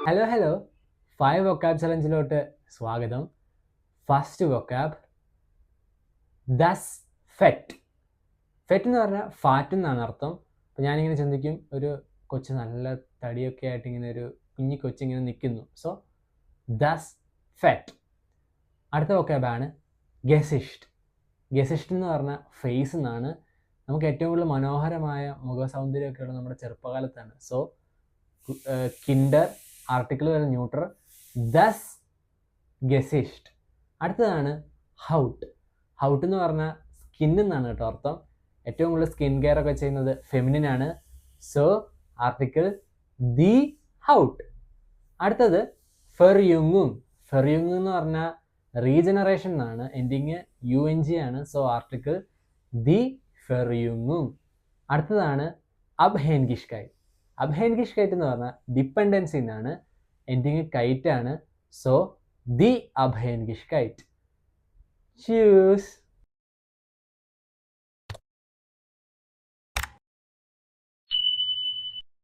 Hello 5 വൊക്കാബ് ചലഞ്ചിലോട്ട് സ്വാഗതം. First വൊക്കാബ് thus ഫെറ്റ്. ഫെറ്റ് എന്ന് പറഞ്ഞാൽ ഫാറ്റ് എന്നാണ് അർത്ഥം. അപ്പോൾ ഞാനിങ്ങനെ ചിന്തിക്കും, ഒരു കൊച്ച് നല്ല തടിയൊക്കെ ആയിട്ട് ഇങ്ങനെ ഒരു കുഞ്ഞി കൊച്ചിങ്ങനെ നിൽക്കുന്നു. സോ ദസ് ഫെറ്റ്. അടുത്ത വൊക്കാബാണ് ഗെസിഷ്ട്. ഗെസിഷ്ട് എന്ന് പറഞ്ഞാൽ ഫേസ് എന്നാണ്. നമുക്ക് ഏറ്റവും കൂടുതൽ മനോഹരമായ മുഖസൗന്ദര്യമൊക്കെ ഉള്ളത് നമ്മുടെ ചെറുപ്പകാലത്താണ്. സോ കിൻഡർ, ആർട്ടിക്കിൾ വരെ ന്യൂട്രൽ, ദസ് ഗെസിഷ്ട്. അടുത്തതാണ് ഹൗട്ട്. ഹൗട്ട് എന്ന് പറഞ്ഞാൽ സ്കിൻ എന്നാണ് കേട്ടോ അർത്ഥം. ഏറ്റവും കൂടുതൽ സ്കിൻ കെയർ ഒക്കെ ചെയ്യുന്നത് ഫെമിനിനാണ്. സോ ആർട്ടിക്കിൾ ദി ഹൗട്ട്. അടുത്തത് ഫെർയുങ്ങും. ഫെർയുങ് എന്ന് പറഞ്ഞാൽ റീജനറേഷൻ എന്നാണ്. എൻഡിങ് UNG ആണ്. സോ ആർട്ടിക്കിൾ ദി ഫെർയുങ്ങും. അടുത്തതാണ് അബ്ഹേൻഗിഷ്കൈറ്റ്. അബ്ഹേൻഗിഷ്കൈറ്റ് എന്ന് പറഞ്ഞാൽ ഡിപ്പെൻഡൻസി എന്നാണ്. എൻഡിങ് കൈറ്റ് ആണ്. സോ ദി അബ്ഹേൻഗിഷ്കൈറ്റ്. Cheers.